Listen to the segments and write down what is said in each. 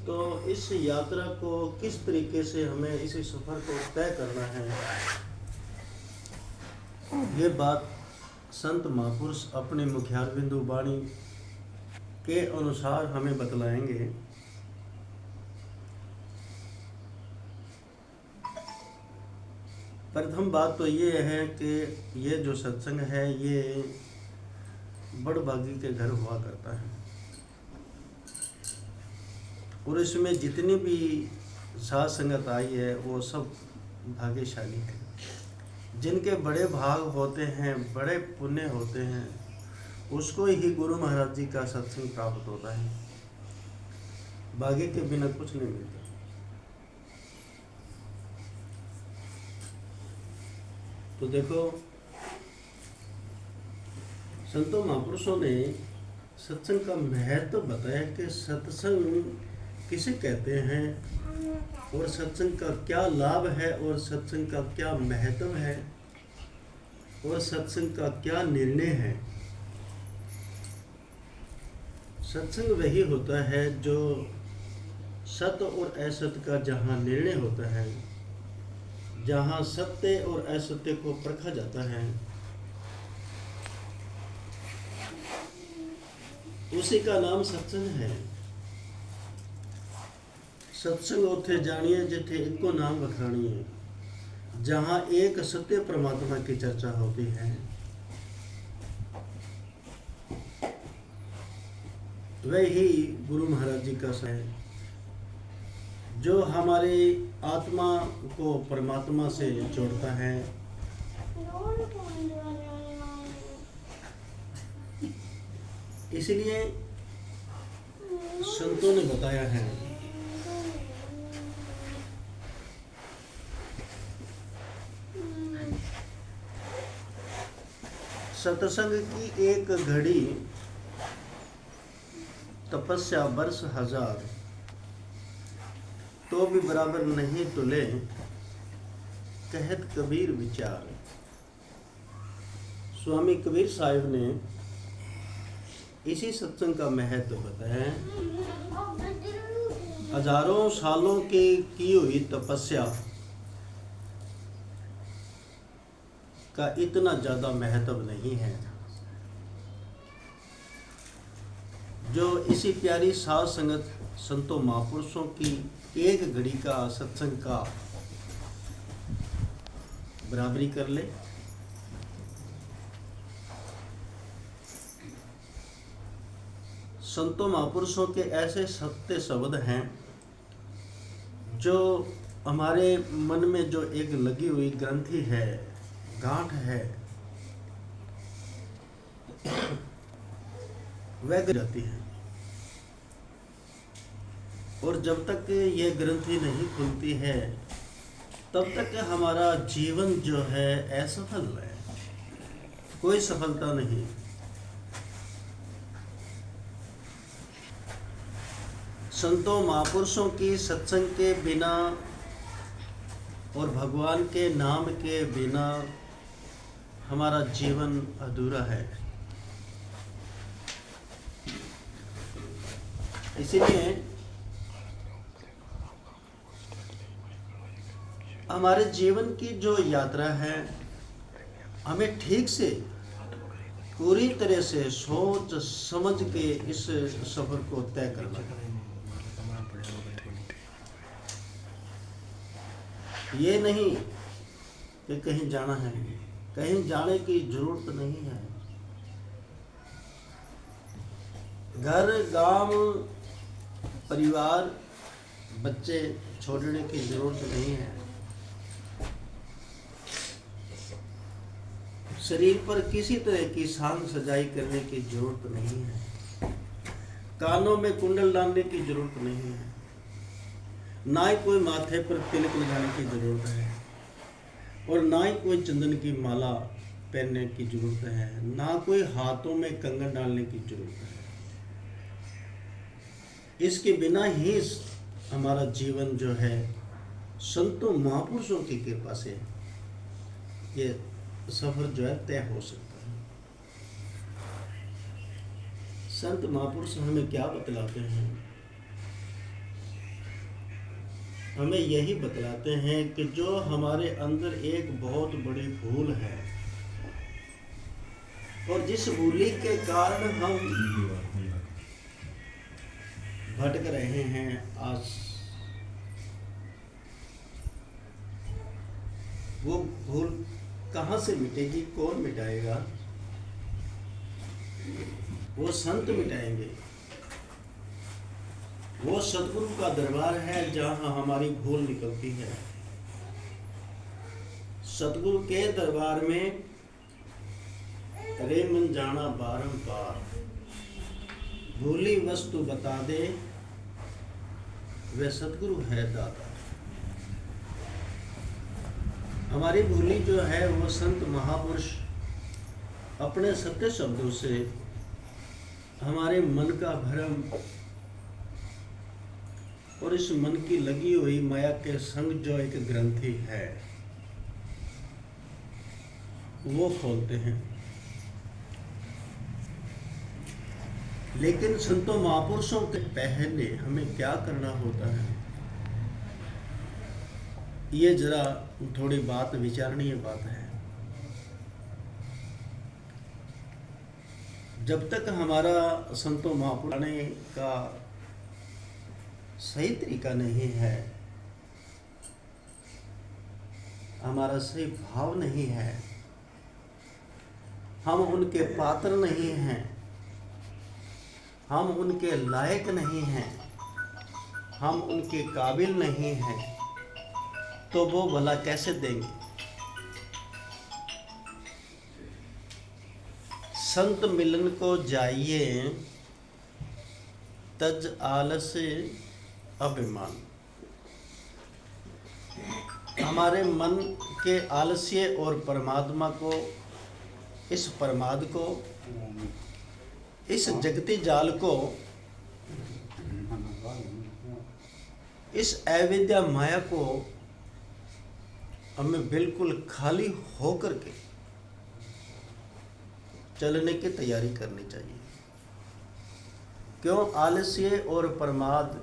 तो इस यात्रा को किस तरीके से हमें इस सफ़र को तय करना है, ये बात संत महापुरुष अपने मुख्यारबिंदु वाणी के अनुसार हमें बतलाएंगे। प्रथम बात तो ये है कि ये जो सत्संग है ये बड़भागी के घर हुआ करता है, और इसमें जितनी भी साध संगत आई है वो सब भाग्यशाली है। जिनके बड़े भाग होते हैं, बड़े पुण्य होते हैं, उसको ही गुरु महाराज जी का सत्संग प्राप्त होता है। भाग्य के बिना कुछ नहीं मिलता। तो देखो, संतों महापुरुषों ने सत्संग का महत्व बताया कि सत्संग किसे कहते हैं और सत्संग का क्या लाभ है और सत्संग का क्या महत्व है और सत्संग का क्या निर्णय है। सत्संग वही होता है जो सत्य और असत्य का जहाँ निर्णय होता है, जहाँ सत्य और असत्य को परखा जाता है, उसी का नाम सत्संग है। सत्संग उथे जानिए जिथे इको नाम बखानिए, जहाँ एक सत्य परमात्मा की चर्चा होती है। वही गुरु महाराज जी का है जो हमारे आत्मा को परमात्मा से जोड़ता है। इसलिए संतों ने बताया है सत्संग की एक घड़ी तपस्या वर्ष 1000 तो भी बराबर नहीं तुले, कहत कबीर विचार। स्वामी कबीर साहिब ने इसी सत्संग का महत्व बताया। हजारों सालों की हुई तपस्या का इतना ज्यादा महत्व नहीं है जो इसी प्यारी साध संगत संतों महापुरुषों की एक घड़ी का सत्संग का बराबरी कर ले। संतों महापुरुषों के ऐसे सत्य शब्द हैं जो हमारे मन में जो एक लगी हुई ग्रंथि है, गांठ है, वह जाती है, और जब तक ये ग्रंथि नहीं खुलती है तब तक हमारा जीवन जो है असफल है, कोई सफलता नहीं। संतों महापुरुषों की सत्संग के बिना और भगवान के नाम के बिना हमारा जीवन अधूरा है। इसीलिए हमारे जीवन की जो यात्रा है, हमें ठीक से पूरी तरह से सोच समझ के इस सफर को तय करना है। ये नहीं कि कहीं जाना है, कहीं जाने की जरूरत नहीं है। घर, गांव, परिवार, बच्चे छोड़ने की जरूरत नहीं है। शरीर पर किसी तरह की सांग सजाई करने की जरूरत नहीं है। कानों में कुंडल डालने की जरूरत नहीं है। ना ही कोई माथे पर तिलक लगाने की जरूरत है, और ना ही कोई चंदन की माला पहनने की जरूरत है, ना कोई हाथों में कंगन डालने की जरूरत है। इसके बिना ही हमारा जीवन जो है संतों महापुरुषों की कृपा से ये सफर जो है तय हो सकता है। संत महापुरुष हमें क्या बतलाते हैं? हमें यही बतलाते हैं कि जो हमारे अंदर एक बहुत बड़ी भूल है और जिस भूली के कारण हम भटक रहे हैं, आज वो भूल कहाँ से मिटेगी, कौन मिटाएगा? वो संत मिटाएंगे। वो सतगुरु का दरबार है जहाँ हमारी भूल निकलती है। सतगुरु के दरबार में रे मन जाना बारंबार, भूली वस्तु बता दे, वे सतगुरु है दाता। हमारी भूली जो है वो संत महापुरुष अपने सत्य शब्दों से हमारे मन का भ्रम और इस मन की लगी हुई माया के संग जो एक ग्रंथि है वो खोलते हैं। लेकिन संतों महापुरुषों के पहले हमें क्या करना होता है, ये जरा थोड़ी बात विचारणीय बात है। जब तक हमारा संतों महापुराने का सही तरीका नहीं है, हमारा सही भाव नहीं है, हम उनके पात्र नहीं हैं, हम उनके लायक नहीं हैं, हम उनके काबिल नहीं हैं, तो वो भला कैसे देंगे? संत मिलन को जाइए, तज आलस अभिमान। हमारे मन के आलस्य और परमात्मा को, इस प्रमाद को, इस जगती जाल को, इस अविद्या माया को हमें बिल्कुल खाली होकर के चलने की तैयारी करनी चाहिए। क्यों? आलस्य और प्रमाद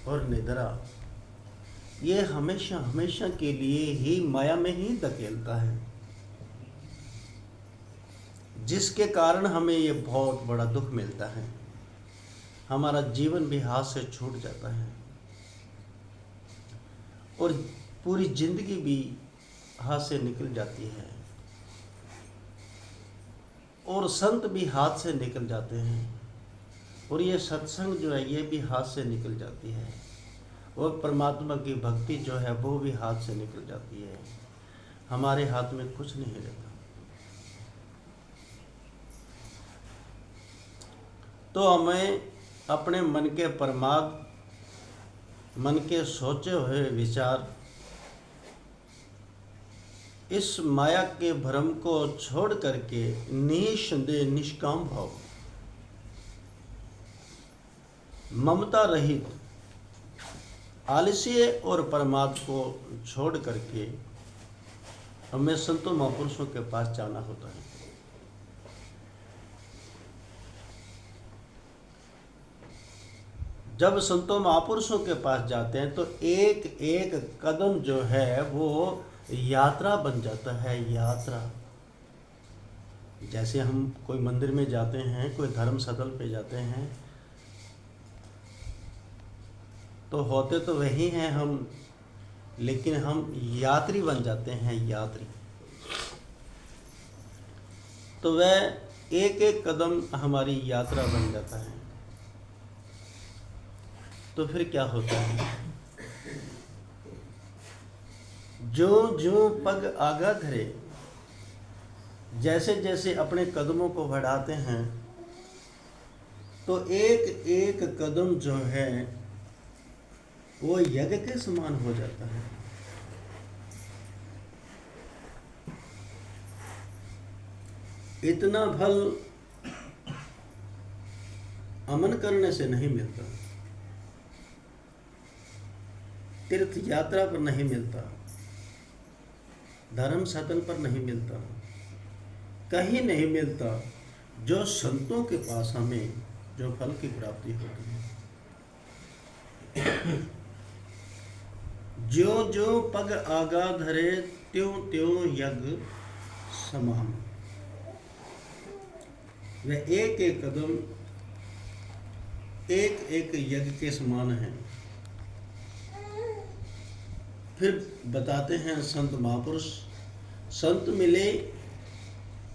और निद्रा ये हमेशा हमेशा के लिए ही माया में ही धकेलता है, जिसके कारण हमें ये बहुत बड़ा दुख मिलता है। हमारा जीवन भी हाथ से छूट जाता है और पूरी जिंदगी भी हाथ से निकल जाती है और संत भी हाथ से निकल जाते हैं और ये सत्संग जो है ये भी हाथ से निकल जाती है और परमात्मा की भक्ति जो है वो भी हाथ से निकल जाती है। हमारे हाथ में कुछ नहीं रहता। तो हमें अपने मन के प्रमाद, मन के सोचे हुए विचार, इस माया के भ्रम को छोड़ करके निसंदेह निष्काम भाव, ममता रहित, आलस्य और प्रमाद को छोड़ करके हमें संतों महापुरुषों के पास जाना होता है। जब संतों महापुरुषों के पास जाते हैं तो एक एक कदम जो है वो यात्रा बन जाता है। यात्रा, जैसे हम कोई मंदिर में जाते हैं, कोई धर्म स्थल पे जाते हैं, तो होते तो वही हैं हम, लेकिन हम यात्री बन जाते हैं। यात्री तो वह एक एक कदम हमारी यात्रा बन जाता है। तो फिर क्या होता है, जो जो पग आगा धरे, जैसे जैसे अपने कदमों को बढ़ाते हैं तो एक एक कदम जो है वो यज्ञ के समान हो जाता है। इतना फल अमन करने से नहीं मिलता, तीर्थ यात्रा पर नहीं मिलता, धर्म स्थल पर नहीं मिलता, कहीं नहीं मिलता। जो संतों के पास हमें जो फल की प्राप्ति होती है ज्यो ज्यो पग आगा धरे त्यों त्यों यज्ञ समाम। वह एक एक कदम एक एक यज्ञ के समान है। फिर बताते हैं संत महापुरुष, संत मिले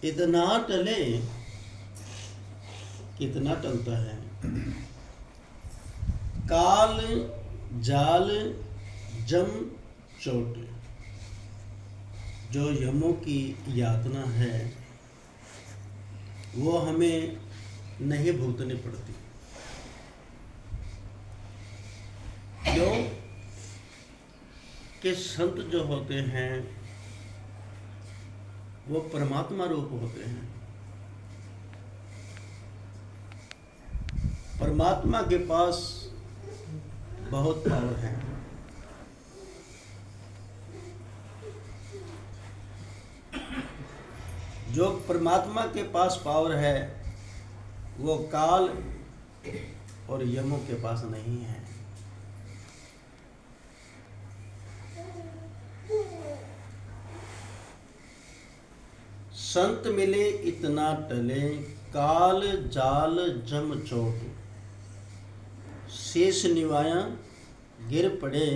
इतना टले, कितना टलता है। काल जाल जम चोट, जो यमों की यातना है वो हमें नहीं भुगतनी पड़ती। क्यों कि संत जो होते हैं वो परमात्मा रूप होते हैं। परमात्मा के पास बहुत पावर है। जो परमात्मा के पास पावर है वो काल और यमों के पास नहीं है। संत मिले इतना टले, काल जाल जम चोट, शेष निवाया गिर पड़े,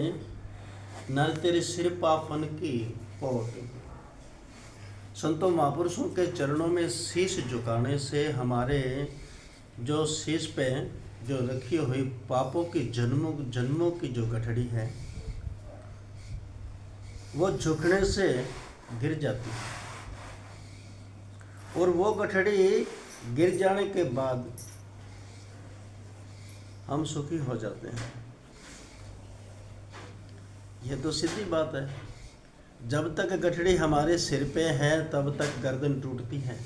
नर तेरे सिर पापन की कोट। संतों महापुरुषों के चरणों में शीश झुकाने से हमारे जो शीश पे जो रखी हुई पापों की जन्मों की जो गठड़ी है वो झुकने से गिर जाती है। और वो गठड़ी गिर जाने के बाद हम सुखी हो जाते हैं। ये तो सीधी बात है। जब तक गठड़ी हमारे सिर पे है तब तक गर्दन टूटती है,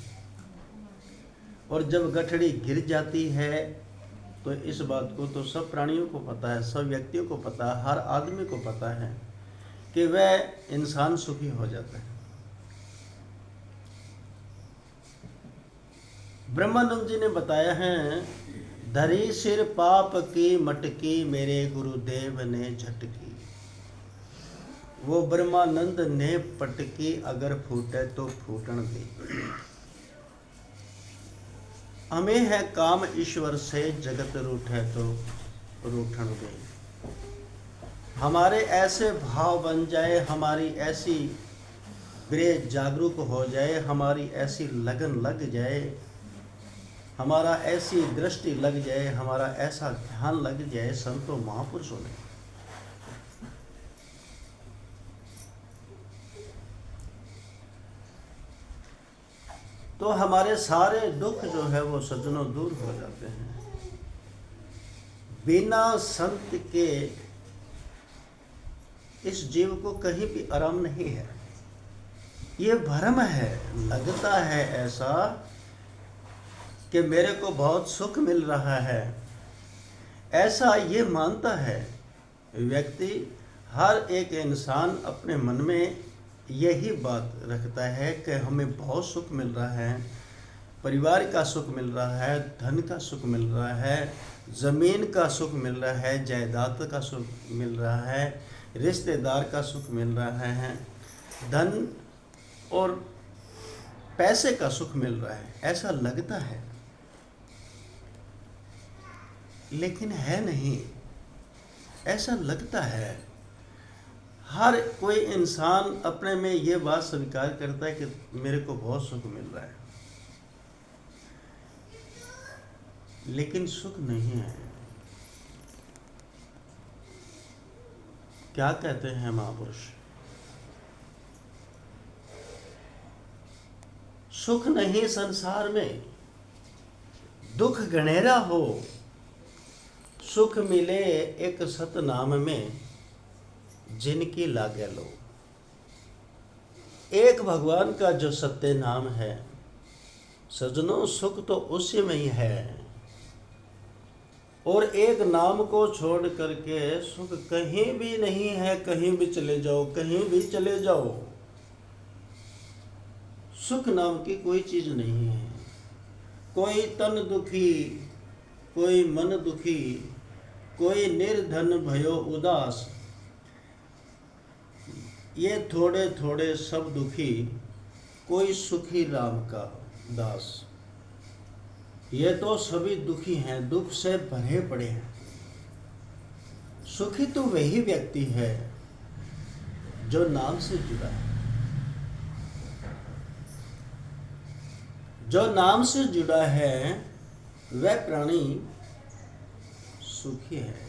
और जब गठड़ी गिर जाती है तो इस बात को तो सब प्राणियों को पता है, सब व्यक्तियों को पता है, हर आदमी को पता है कि वह इंसान सुखी हो जाता है। ब्रह्मानंद जी ने बताया है, धरी सिर पाप की मटकी मेरे गुरुदेव ने झटकी। वो ब्रह्मानंद ने पटकी, अगर फूटे तो फूटन दे। हमें है काम ईश्वर से, जगत रूठे तो रूठन दे। हमारे ऐसे भाव बन जाए, हमारी ऐसी ब्रेज जागरूक हो जाए, हमारी ऐसी लगन लग जाए, हमारा ऐसी दृष्टि लग जाए, हमारा ऐसा ध्यान लग जाए संतों महापुरुषों ने, तो हमारे सारे दुख जो है वो सज्जनों दूर हो जाते हैं। बिना संत के इस जीव को कहीं भी आराम नहीं है। ये भ्रम है, लगता है ऐसा कि मेरे को बहुत सुख मिल रहा है, ऐसा ये मानता है व्यक्ति। हर एक इंसान अपने मन में यही बात रखता है कि हमें बहुत सुख मिल रहा है, परिवार का सुख मिल रहा है, धन का सुख मिल रहा है, ज़मीन का सुख मिल रहा है, जायदाद का सुख मिल रहा है, रिश्तेदार का सुख मिल रहा है, धन और पैसे का सुख मिल रहा है, ऐसा लगता है, लेकिन है नहीं। ऐसा लगता है। हर कोई इंसान अपने में ये बात स्वीकार करता है कि मेरे को बहुत सुख मिल रहा है, लेकिन सुख नहीं है। क्या कहते हैं महापुरुष? सुख नहीं संसार में, दुख घनेरा हो, सुख मिले एक सतनाम में, जिनकी लागे लो। एक भगवान का जो सत्य नाम है सजनों, सुख तो उसी में ही है। और एक नाम को छोड़ करके सुख कहीं भी नहीं है। कहीं भी चले जाओ, कहीं भी चले जाओ, सुख नाम की कोई चीज नहीं है। कोई तन दुखी, कोई मन दुखी, कोई निर्धन भयो उदास, ये थोड़े थोड़े सब दुखी, कोई सुखी राम का दास। ये तो सभी दुखी हैं, दुख से भरे पड़े हैं। सुखी तो वही व्यक्ति है जो नाम से जुड़ा है। जो नाम से जुड़ा है वह प्राणी सुखी है।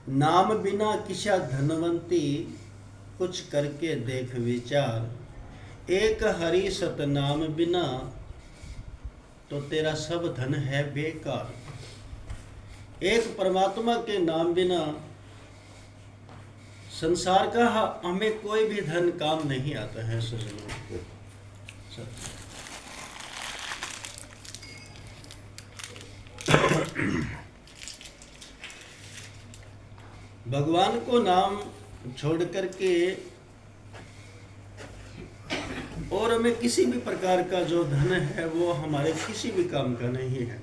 नाम बिना किसा धनवंती, कुछ करके देख विचार। एक हरि सतनाम बिना, तो तेरा सब धन है बेकार। एक परमात्मा के नाम बिना संसार का हमें कोई भी धन काम नहीं आता है सज्जनों। भगवान को नाम छोड़ करके और हमें किसी भी प्रकार का जो धन है वो हमारे किसी भी काम का नहीं है।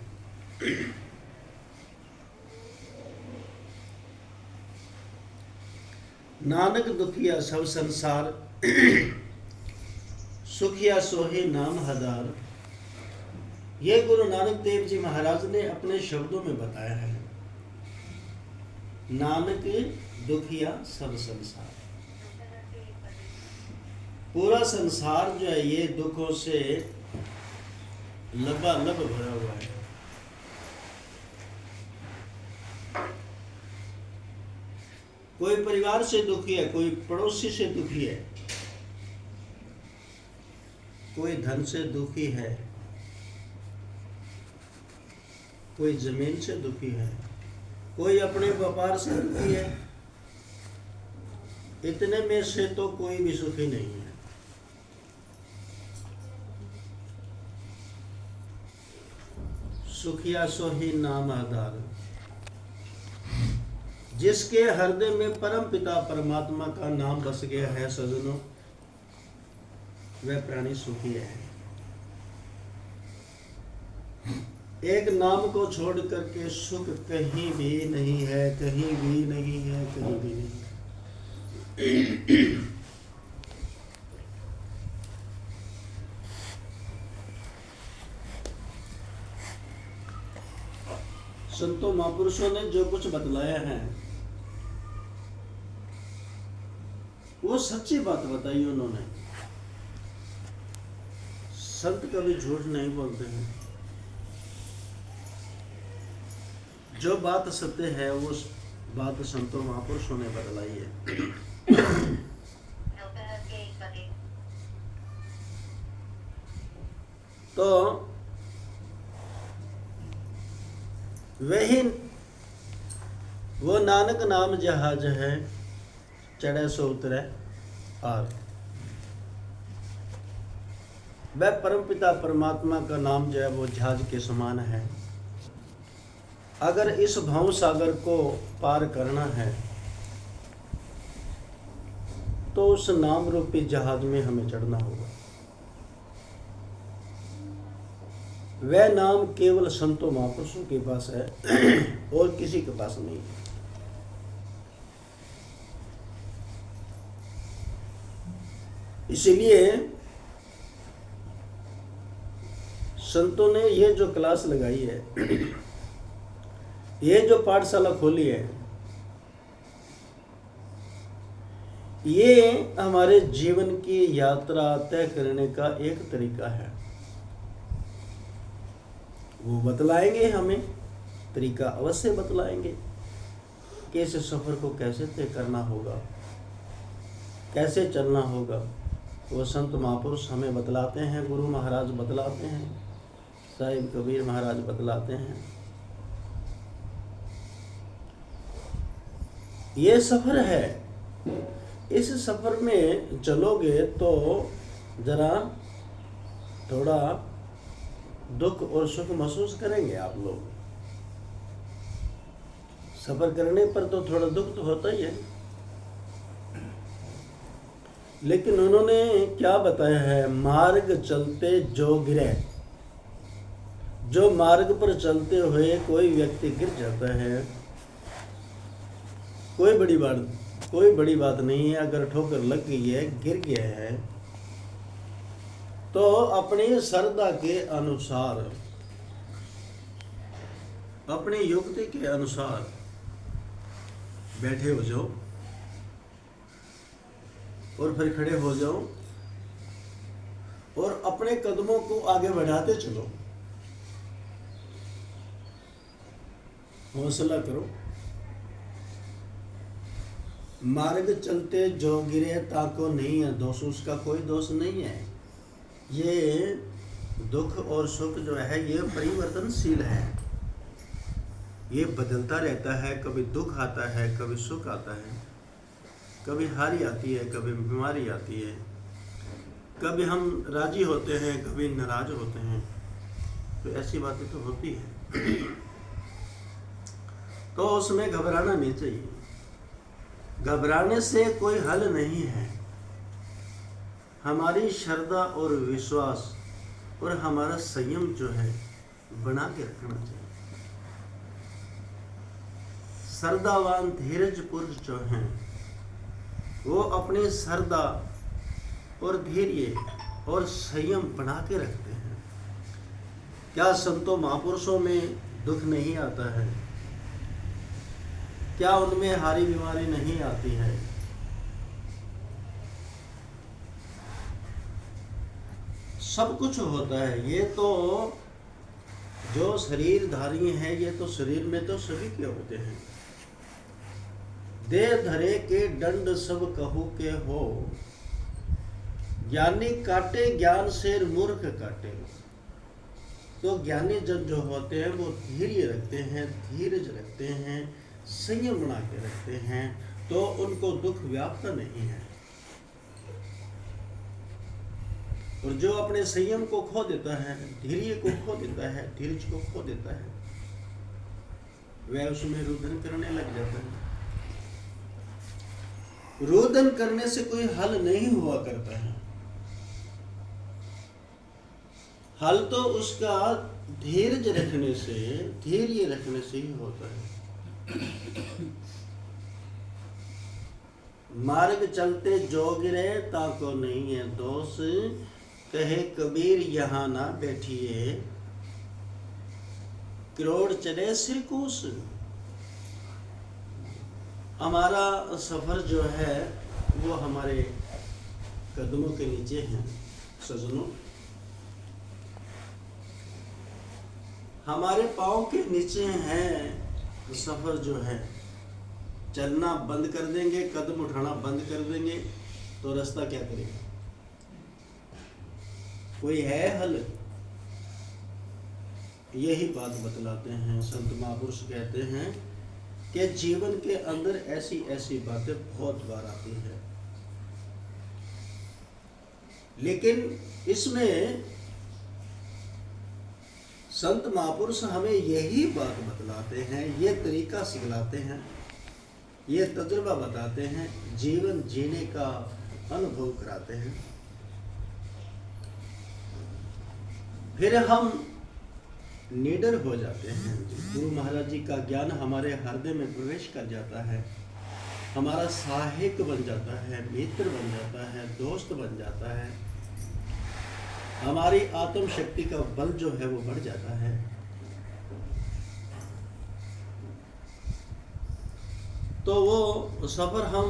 नानक दुखिया सब संसार, सुखिया सोहे नाम हजार। ये गुरु नानक देव जी महाराज ने अपने शब्दों में बताया है। नानक दुखिया सब संसार, पूरा संसार जो है ये दुखों से लबालब भरा हुआ है। कोई परिवार से दुखी है, कोई पड़ोसी से दुखी है, कोई धन से दुखी है, कोई जमीन से दुखी है, कोई अपने व्यापार से दुखी है। इतने में से तो कोई भी सुखी नहीं है। सुखिया सोही नाम आधार। जिसके हृदय में परम पिता परमात्मा का नाम बस गया है सज्जनों, वह प्राणी सुखी है। एक नाम को छोड़ करके सुख कहीं भी नहीं है, कहीं भी नहीं है, कहीं भी नहीं है। संतों महापुरुषों ने जो कुछ बतलाया है वो सच्ची बात बताई उन्होंने। संत कभी झूठ नहीं बोलते हैं। जो बात सत्य है वो बात संतों महापुरुषों ने बतलाई है। तो वही वो नानक नाम जहाज है, चढ़े सो उतरे और वह परमपिता परमात्मा का नाम जो है वो जहाज के समान है। अगर इस भव सागर को पार करना है तो उस नाम रूपी जहाज में हमें चढ़ना होगा। वह नाम केवल संतों महापुरुषों के पास है और किसी के पास नहीं है। इसलिए संतों ने ये जो क्लास लगाई है, ये जो पाठशाला खोली है, ये हमारे जीवन की यात्रा तय करने का एक तरीका है। वो बतलाएंगे हमें, तरीका अवश्य बतलाएंगे कि इस सफर को कैसे तय करना होगा, कैसे चलना होगा। वो संत महापुरुष हमें बतलाते हैं, गुरु महाराज बतलाते हैं, साहिब कबीर महाराज बतलाते हैं। ये सफर है, इस सफर में चलोगे तो जरा थोड़ा दुख और सुख महसूस करेंगे आप लोग। सफर करने पर तो थोड़ा दुख तो होता ही है, लेकिन उन्होंने क्या बताया है, मार्ग चलते जो गिरे। जो मार्ग पर चलते हुए कोई व्यक्ति गिर जाता है, कोई बड़ी बात कोई बड़ी बात नहीं है। अगर ठोकर लग गई है, गिर गया है, तो अपनी श्रद्धा के अनुसार, अपनी युक्ति के अनुसार बैठे हो जाओ और फिर खड़े हो जाओ और अपने कदमों को आगे बढ़ाते चलो। हौसला करो। मार्ग चलते जो गिरे ताको नहीं है दोष, उसका कोई दोष नहीं है। ये दुख और सुख जो है ये परिवर्तनशील है, ये बदलता रहता है। कभी दुख आता है, कभी सुख आता है, कभी हारी आती है, कभी बीमारी आती है, कभी हम राजी होते हैं, कभी नाराज होते हैं। तो ऐसी बातें तो होती है, तो उसमें घबराना नहीं चाहिए। घबराने से कोई हल नहीं है। हमारी श्रद्धा और विश्वास और हमारा संयम जो है बना के रखना चाहिए। श्रद्धावान धीरज पुरुष जो हैं वो अपनी श्रद्धा और धैर्य और संयम बना के रखते हैं। क्या संतों महापुरुषों में दुख नहीं आता है? क्या उनमें हारी बीमारी नहीं आती है? सब कुछ होता है। ये तो जो शरीरधारी हैं, ये तो शरीर में तो सभी के होते हैं। देह धरे के दंड सब कहू के हो, ज्ञानी काटे ज्ञान से मूर्ख काटे। तो ज्ञानी जन जो होते हैं वो धैर्य रखते हैं, धीरज रखते हैं, संयम बना के रखते हैं, तो उनको दुख व्याप्त नहीं है। और जो अपने संयम को खो देता है, धैर्य को खो देता है, धीरज को खो देता है, वह उसमें रुदन करने लग जाता है। रोदन करने से कोई हल नहीं हुआ करता है। हल तो उसका धीरज रखने से, धैर्य रखने से ही होता है। मार्ग चलते जो गिरे ताको नहीं है दोष, कहे कबीर यहाँ ना बैठिए, करोड़ चले सिरकूस। हमारा सफर जो है वो हमारे कदमों के नीचे है सजनों। हमारे पाँव के नीचे है सफर जो है। चलना बंद कर देंगे, कदम उठाना बंद कर देंगे तो रास्ता क्या करेगा? कोई है हल? यही बात बतलाते हैं संत महापुरुष। कहते हैं कि जीवन के अंदर ऐसी ऐसी बातें बहुत बार आती है, लेकिन इसमें संत महापुरुष हमें यही बात बतलाते हैं, ये तरीका सिखलाते हैं, ये तजुर्बा बताते हैं, जीवन जीने का अनुभव कराते हैं। फिर हम निडर हो जाते हैं। गुरु महाराज जी का ज्ञान हमारे हृदय में प्रवेश कर जाता है, हमारा सहायक बन जाता है, मित्र बन जाता है, दोस्त बन जाता है। हमारी आत्म शक्ति का बल जो है वो बढ़ जाता है। तो वो सफर हम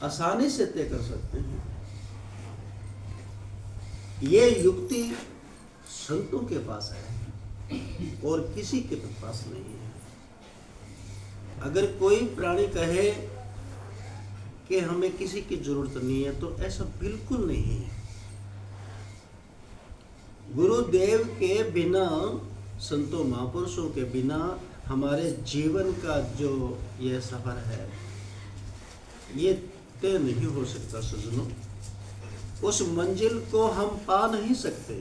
आसानी से तय कर सकते हैं। ये युक्ति संतों के पास है और किसी के पास नहीं है। अगर कोई प्राणी कहे कि हमें किसी की जरूरत नहीं है, तो ऐसा बिल्कुल नहीं है। गुरुदेव के बिना, संतों महापुरुषों के बिना हमारे जीवन का जो यह सफर है ये तय नहीं हो सकता सज्जनों। उस मंजिल को हम पा नहीं सकते।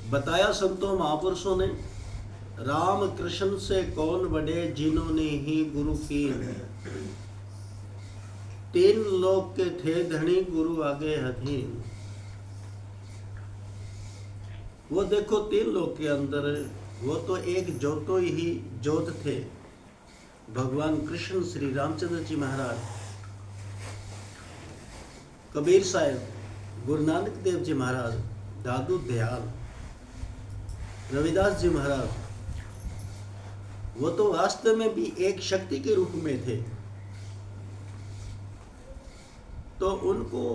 बताया संतों महापुरुषों ने, राम कृष्ण से कौन बड़े जिन्होंने ही गुरु की, तीन लोग के थे धनी गुरु आगे अधीन। वो देखो तीन लोग के अंदर वो तो एक ज्योतो ही ज्योत थे, भगवान कृष्ण, श्री रामचंद्र जी महाराज, कबीर साहब, गुरु नानक देव जी महाराज, दादू दयाल, रविदास जी महाराज, वो तो वास्तव में भी एक शक्ति के रूप में थे, तो उनको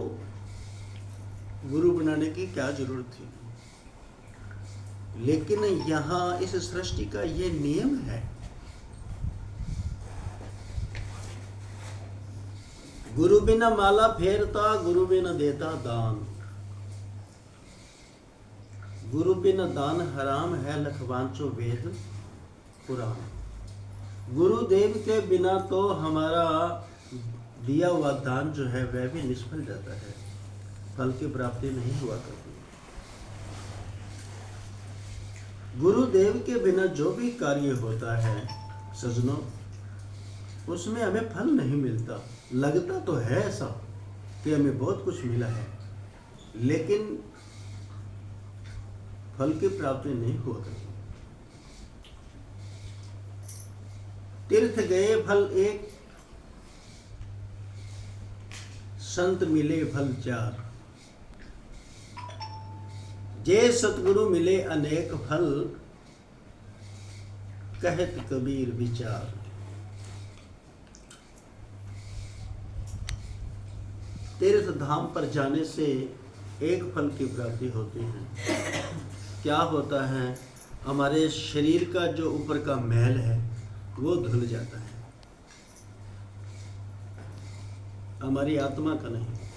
गुरु बनाने की क्या जरूरत थी। लेकिन यहाँ इस सृष्टि का ये नियम है, गुरु बिना माला फेरता, गुरु बिना देता दान। गुरु बिना दान हराम है, लखवांचो वेद पुराण। गुरुदेव के बिना तो हमारा दिया हुआ दान जो है वह भी निष्फल जाता है, फल की प्राप्ति नहीं हुआ करती। गुरुदेव के बिना जो भी कार्य होता है सज्जनों, उसमें हमें फल नहीं मिलता। लगता तो है ऐसा कि हमें बहुत कुछ मिला है, लेकिन फल की प्राप्ति नहीं हुआ करती। तीर्थ गए फल एक, संत मिले फल चार। जे सतगुरु मिले अनेक फल, कहत कबीर विचार। तीर्थ धाम पर जाने से एक फल की प्राप्ति होती है। क्या होता है? हमारे शरीर का जो ऊपर का मैल है वो धुल जाता है, हमारी आत्मा का नहीं।